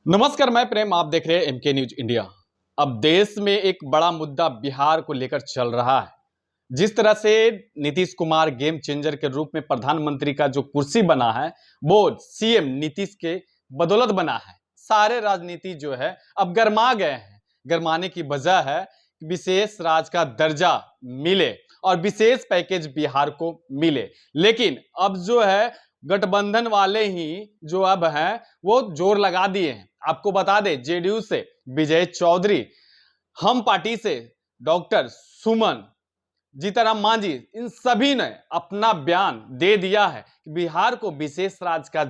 नमस्कार, मैं प्रेम। आप देख रहे हैं एमके न्यूज इंडिया। अब देश में एक बड़ा मुद्दा बिहार को लेकर चल रहा है। जिस तरह से नीतीश कुमार गेम चेंजर के रूप में प्रधानमंत्री का जो कुर्सी बना है, वो सीएम नीतीश के बदौलत बना है। सारे राजनीति जो है अब गरमा गए हैं। गरमाने की वजह है विशेष राज का दर्जा मिले और विशेष पैकेज बिहार को मिले। लेकिन अब जो है गठबंधन वाले ही जो अब हैं वो जोर लगा दिए हैं। आपको बता दें, जेडीयू से विजय चौधरी, हम पार्टी से डॉक्टर सुमन, जीतनराम मांझी, इन सभी ने अपना बयान दे दिया है कि बिहार को विशेष राज का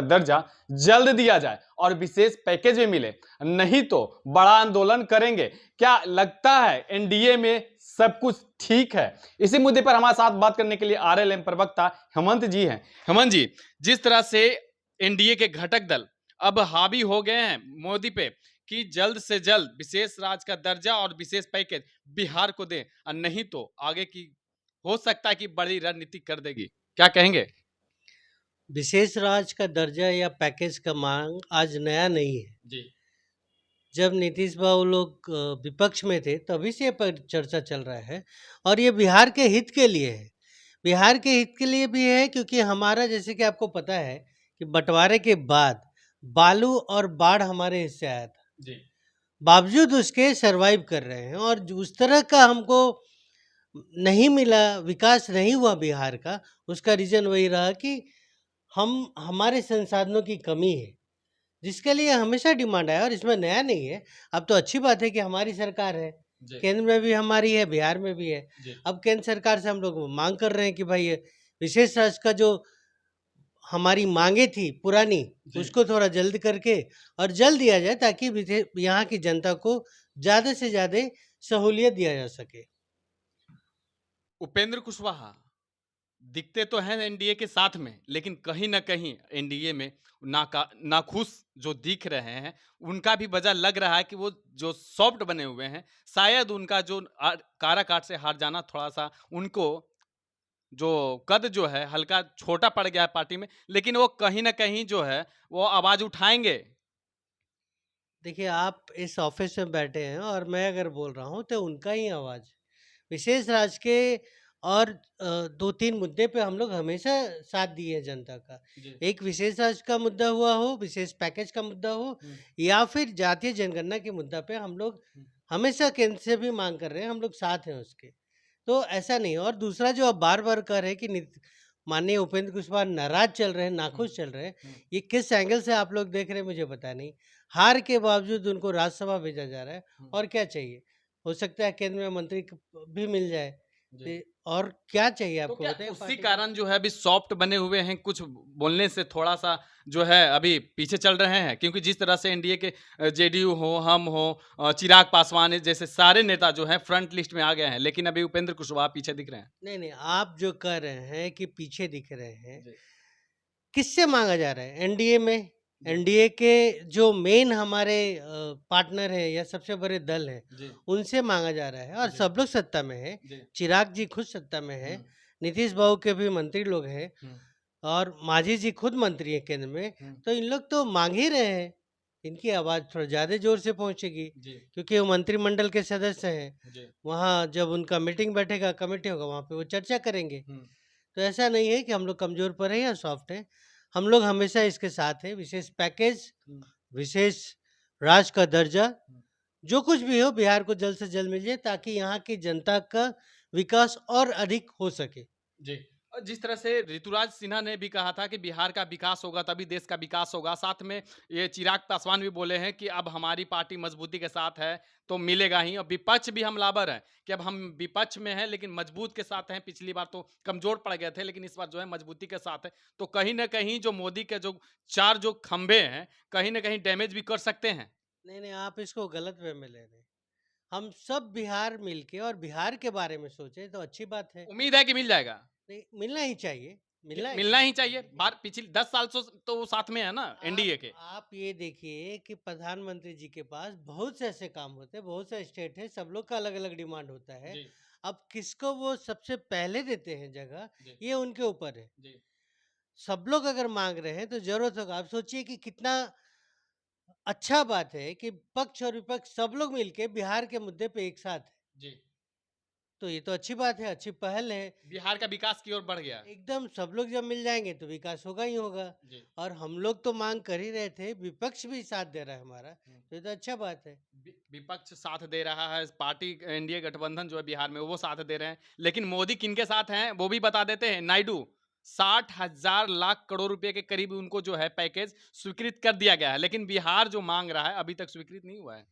दर्जा जल्द दिया जाए और विशेष पैकेज भी मिले, नहीं तो बड़ा आंदोलन करेंगे। क्या लगता है एनडीए में सब कुछ ठीक है? इसी मुद्दे पर हमारे साथ बात करने के लिए आरएलएम प्रवक्ता हेमंत जी हैं। हेमंत जी, जिस तरह से एनडीए के घटक दल अब हावी हो गए हैं मोदी पे कि जल्द से जल्द विशेष राज का दर्जा और विशेष पैकेज बिहार को दें, और नहीं तो आगे की हो सकता है कि बड़ी रणनीति कर देगी, क्या कहेंगे? विशेष राज का दर्जा या पैकेज का मांग आज नया नहीं है। जी। जब नीतीश बाबू लोग विपक्ष में थे तभी से पर चर्चा चल रहा है और ये बिहार के हित के लिए है। बिहार के हित के लिए भी है क्योंकि हमारा, जैसे कि आपको पता है कि बंटवारे के बाद बालू और बाढ़ हमारे हिस्से आया था। जी। बावजूद उसके सरवाइव कर रहे हैं और उस तरह का हमको नहीं मिला, विकास नहीं हुआ बिहार का। उसका रीज़न वही रहा कि हमारे संसाधनों की कमी है, जिसके लिए हमेशा डिमांड आया और इसमें नया नहीं है। अब तो अच्छी बात है कि हमारी सरकार है, केंद्र में भी हमारी है, बिहार में भी है। अब केंद्र सरकार से हम लोग मांग कर रहे हैं कि भाई ये विशेष राज का जो हमारी मांगे थी पुरानी, उसको थोड़ा जल्द करके और जल्द दिया जाए ताकि यहाँ की जनता को ज़्यादा से ज़्यादा सहूलियत दिया जा सके। उपेंद्र कुशवाहा दिखते तो हैं एनडीए के साथ में, लेकिन कहीं ना कहीं एनडीए में नाखुश जो दिख रहे हैं, उनका भी वजह लग रहा है कि वो जो सॉफ्ट बने हुए हैं, शायद उनका जो काराकाट से हार जाना, थोड़ा सा उनको जो कद जो है हल्का छोटा पड़ गया है पार्टी में, लेकिन वो कहीं ना कहीं जो है वो आवाज उठाएंगे। देखिए, आप इस ऑफिस में बैठे हैं और मैं अगर बोल रहा हूँ तो उनका ही आवाज़ विशेष राज के और 2-3 मुद्दे पे हम लोग हमेशा साथ दिए हैं जनता का। एक विशेष राज का मुद्दा हुआ हो, विशेष पैकेज का मुद्दा हो या फिर जातीय जनगणना के मुद्दा पे हम लोग हमेशा केंद्र से भी मांग कर रहे हैं, हम लोग साथ हैं उसके। तो ऐसा नहीं है। और दूसरा जो आप बार-बार कह रहे हैं कि माननीय उपेंद्र कुशवाहा नाराज़ चल रहे हैं, नाखुश चल रहे हैं, ये किस एंगल से आप लोग देख रहे हैं मुझे पता नहीं। हार के बावजूद उनको राज्यसभा भेजा जा रहा है और क्या चाहिए? हो सकता है केंद्र में मंत्री भी मिल जाए। और क्या चाहिए तो आपको क्या बताइए उसी पार्टी को? कारण जो है अभी सॉफ्ट बने हुए हैं, कुछ बोलने से थोड़ा सा जो है अभी पीछे चल रहे हैं? क्योंकि जिस तरह से एनडीए के जेडीयू हो, हम हो, चिराग पासवान जैसे सारे नेता जो हैं फ्रंट लिस्ट में आ गए हैं, लेकिन अभी उपेंद्र कुशवाहा पीछे दिख रहे हैं। नहीं, नहीं, आप जो कह रहे हैं कि पीछे दिख रहे हैं, किससे माँगा जा रहा है? एनडीए में। एनडीए के जो मेन हमारे पार्टनर हैं या सबसे बड़े दल हैं, उनसे माँगा जा रहा है और सब लोग सत्ता में हैं। चिराग जी खुद सत्ता में हैं, नीतीश बाबू के भी मंत्री लोग हैं और मांझी जी खुद मंत्री हैं केंद्र में। तो इन लोग तो माँग ही रहे हैं। इनकी आवाज़ थोड़ा ज़्यादा ज़ोर से पहुँचेगी क्योंकि वो मंत्रिमंडल के सदस्य हैं। वहाँ जब उनका मीटिंग बैठेगा, कमेटी होगा, वहाँ पे वो चर्चा करेंगे। तो ऐसा नहीं है कि हम लोग कमज़ोर पड़े हैं या सॉफ्ट हैं। हम लोग हमेशा इसके साथ हैं। विशेष पैकेज, विशेष राज का दर्जा, जो कुछ भी हो बिहार को जल्द से जल्द मिल जाए ताकि यहाँ की जनता का विकास और अधिक हो सके। जी। और जिस तरह से ऋतुराज सिन्हा ने भी कहा था कि बिहार का विकास होगा तभी देश का विकास होगा, साथ में ये चिराग पासवान भी बोले हैं कि अब हमारी पार्टी मजबूती के साथ है तो मिलेगा ही, और विपक्ष भी हमलावर है कि अब हम विपक्ष में हैं लेकिन मजबूत के साथ हैं। पिछली बार तो कमजोर पड़ गए थे, लेकिन इस बार जो है मजबूती के साथ है। तो कहीं ना कहीं जो मोदी के जो चार जो खंभे हैं, कहीं ना कहीं डैमेज भी कर सकते हैं। नहीं, नहीं, आप इसको गलत वे में ले रहे हैं। हम सब बिहार मिलके और बिहार के बारे में सोचें तो अच्छी बात है। उम्मीद है कि मिल जाएगा। नहीं, मिलना ही चाहिए, मिलना ही मिलना ही चाहिए। बार पिछले 10 साल से तो वो साथ में है ना एनडीए के। आप ये देखिए कि प्रधानमंत्री जी के पास बहुत से ऐसे काम होते हैं, बहुत से स्टेट है, सब लोग का अलग-अलग डिमांड होता है। अब किसको वो सबसे पहले देते हैं जगह, ये उनके ऊपर है। सब लोग अगर मांग रहे हैं तो जरूरत होगा। आप सोचिए कि कितना अच्छा बात है कि पक्ष और विपक्ष सब लोग मिलके बिहार के मुद्दे पे एक साथ है। जी। तो ये तो अच्छी बात है, अच्छी पहल है। बिहार का विकास की ओर बढ़ गया। एकदम सब लोग जब मिल जाएंगे तो विकास होगा ही होगा। जी। और हम लोग तो मांग कर ही रहे थे, विपक्ष भी साथ दे रहा है हमारा, तो ये तो अच्छा बात है। विपक्ष साथ दे रहा है, पार्टी एनडीए गठबंधन जो है बिहार में वो साथ दे रहे हैं, लेकिन मोदी किनके साथ हैं वो भी बता देते हैं। नायडू 60,000 लाख करोड़ रुपए के करीब उनको जो है पैकेज स्वीकृत कर दिया गया है, लेकिन बिहार जो मांग रहा है अभी तक स्वीकृत नहीं हुआ है।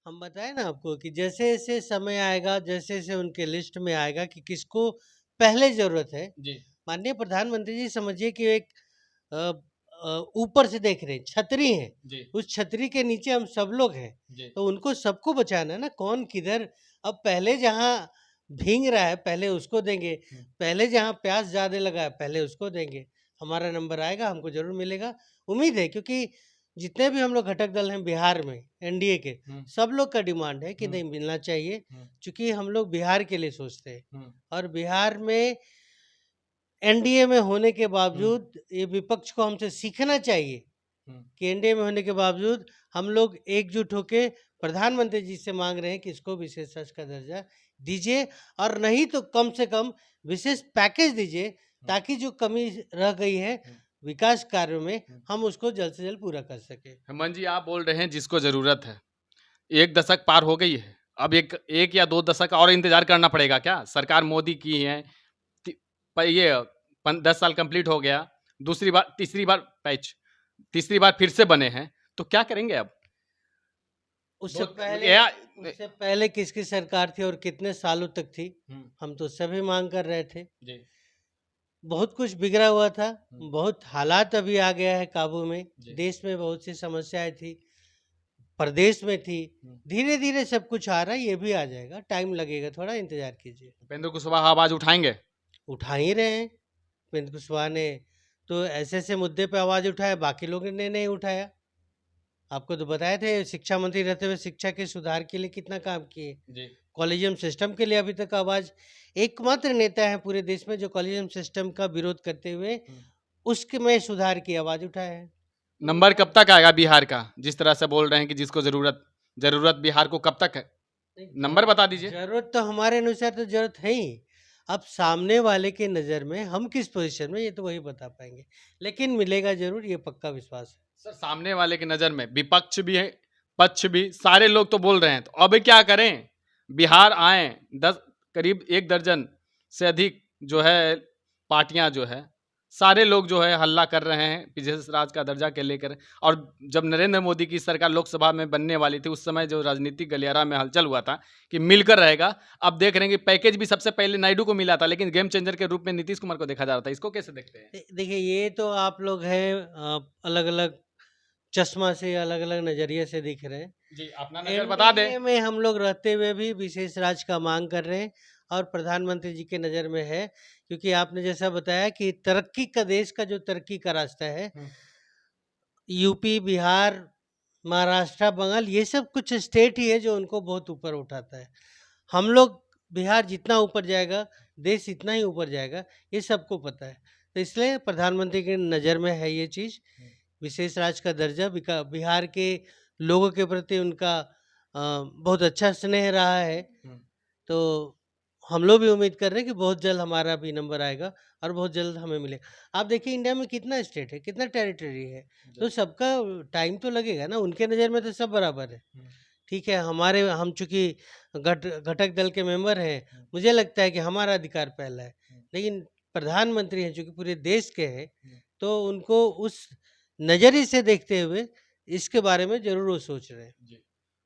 हम बताए ना आपको कि जैसे जैसे समय आएगा, जैसे जैसे उनके लिस्ट में आएगा कि किसको पहले जरूरत है। जी। माननीय प्रधानमंत्री जी समझिए कि एक ऊपर से देख रहे हैं, छतरी है, जी। उस छतरी के नीचे हम सब लोग हैं। जी। तो उनको सबको बचाना है ना, कौन किधर। अब पहले जहाँ भींग रहा है पहले उसको देंगे, पहले जहाँ प्यास ज्यादा लगा है पहले उसको देंगे। हमारा नंबर आएगा, हमको जरूर मिलेगा, उम्मीद है। क्योंकि जितने भी हम लोग घटक दल हैं बिहार में एनडीए के, सब लोग का डिमांड है कि नहीं मिलना चाहिए, क्योंकि हम लोग बिहार के लिए सोचते हैं। और बिहार में एनडीए में होने के बावजूद ये विपक्ष को हमसे सीखना चाहिए कि एनडीए में होने के बावजूद हम लोग एकजुट होके प्रधानमंत्री जी से मांग रहे हैं कि इसको विशेष राष्ट्र का दर्जा दीजिए, और नहीं तो कम से कम विशेष पैकेज दीजिए, ताकि जो कमी रह गई है विकास कार्यों में हम उसको जल्द से जल्द पूरा कर सके। हेमंत जी, आप बोल रहे हैं जिसको जरूरत है, 1 दशक पार हो गई है, अब एक या 2 दशक और इंतजार करना पड़ेगा क्या? सरकार मोदी की है, पर ये 10 साल कंप्लीट हो गया, दूसरी बार तीसरी बार पैच, तीसरी बार फिर से बने हैं, तो क्या करेंगे अब? उससे बहुत पहले या उससे पहले किसकी सरकार थी और कितने सालों तक थी, हम तो सभी मांग कर रहे थे। जी। बहुत कुछ बिगड़ा हुआ था, बहुत हालात अभी आ गया है काबू में। जी। देश में बहुत सी समस्याएं थी, प्रदेश में थी, धीरे धीरे सब कुछ आ रहा है, ये भी आ जाएगा, टाइम लगेगा, थोड़ा इंतजार कीजिए। उपेंद्र कुशवाहा आवाज उठाएंगे? उठा ही रहे हैं। उपेंद्र कुशवाहा ने तो ऐसे ऐसे मुद्दे पे आवाज उठाया, बाकी लोगों ने नहीं उठाया। आपको तो बताए थे, शिक्षा मंत्री रहते हुए शिक्षा के सुधार के लिए कितना काम किए। जी। कॉलेजियम सिस्टम के लिए अभी तक आवाज, एकमात्र नेता है पूरे देश में जो कॉलेजियम सिस्टम का विरोध करते हुए उसके में सुधार की आवाज उठाया है। नंबर कब तक आएगा बिहार का? जिस तरह से बोल रहे हैं कि जिसको जरूरत बिहार को कब तक है, नंबर बता दीजिए। जरूरत तो हमारे अनुसार तो जरूरत है ही। अब सामने वाले के नजर में हम किस पोजीशन में, ये तो वही बता पाएंगे, लेकिन मिलेगा जरूर, ये पक्का विश्वास है। सर, सामने वाले की नजर में विपक्ष भी है, पक्ष भी, सारे लोग तो बोल रहे हैं, तो अब क्या करें? बिहार आए 10 करीब 1 दर्जन से अधिक जो है पार्टियां जो है, सारे लोग जो है हल्ला कर रहे हैं विशेष राज का दर्जा के लेकर। और जब नरेंद्र मोदी की सरकार लोकसभा में बनने वाली थी उस समय जो राजनीतिक गलियारा में हलचल हुआ था कि मिलकर रहेगा, अब देख रहे हैं कि पैकेज भी सबसे पहले नायडू को मिला था, लेकिन गेम चेंजर के रूप में नीतीश कुमार को देखा जा रहा था। इसको कैसे देखते हैं? देखिए, ये तो आप लोग हैं अलग अलग चश्मा से, अलग अलग नजरिए से दिख रहे हैं। जी, अपना नजर बता दें। एनडीए में हम लोग रहते हुए भी विशेष राज का मांग कर रहे हैं, और प्रधानमंत्री जी के नज़र में है, क्योंकि आपने जैसा बताया कि तरक्की का देश का जो तरक्की का रास्ता है, यूपी, बिहार, महाराष्ट्र, बंगाल, ये सब कुछ स्टेट ही है जो उनको बहुत ऊपर उठाता है। हम लोग, बिहार जितना ऊपर जाएगा देश इतना ही ऊपर जाएगा, ये सबको पता है। तो इसलिए प्रधानमंत्री की नज़र में है ये चीज़, विशेष राज्य का दर्जा। बिहार के लोगों के प्रति उनका बहुत अच्छा स्नेह रहा है। तो हम लोग भी उम्मीद कर रहे हैं कि बहुत जल्द हमारा भी नंबर आएगा और बहुत जल्द हमें मिलेगा। आप देखिए इंडिया में कितना स्टेट है, कितना टेरिटरी है, तो सबका टाइम तो लगेगा ना। उनके नज़र में तो सब बराबर है। ठीक है, हम चूंकि घटक दल के मेंबर हैं, मुझे लगता है कि हमारा अधिकार पहला है, लेकिन प्रधानमंत्री हैं चूंकि पूरे देश के हैं, तो उनको उस नज़रिए से देखते हुए इसके बारे में जरूर वो सोच रहे हैं।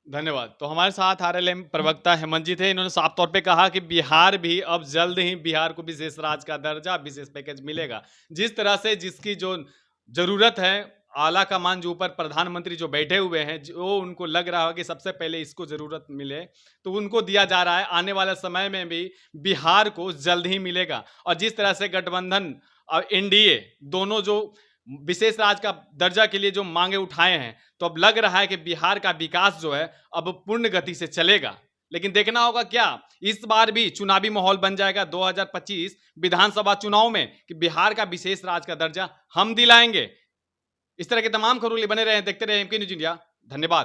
धन्यवाद। तो हमारे साथ आरएलएम प्रवक्ता हेमंत जी थे। इन्होंने साफ तौर पे कहा कि बिहार भी अब जल्द ही बिहार को विशेष राज्य का दर्जा, विशेष पैकेज मिलेगा। जिस तरह से जिसकी जो जरूरत है, आला कमान जो ऊपर प्रधानमंत्री जो बैठे हुए हैं, जो उनको लग रहा है कि सबसे पहले इसको जरूरत मिले, तो उनको दिया जा रहा है। आने वाले समय में भी बिहार को जल्द ही मिलेगा। और जिस तरह से गठबंधन और एनडीए दोनों जो विशेष राज्य का दर्जा के लिए जो मांगे उठाए हैं, तो अब लग रहा है कि बिहार का विकास जो है अब पूर्ण गति से चलेगा। लेकिन देखना होगा क्या इस बार भी चुनावी माहौल बन जाएगा 2025 विधानसभा चुनाव में कि बिहार का विशेष राज्य का दर्जा हम दिलाएंगे। इस तरह के तमाम खबरों के लिए बने रहे, देखते रहे एमके न्यूज इंडिया। धन्यवाद।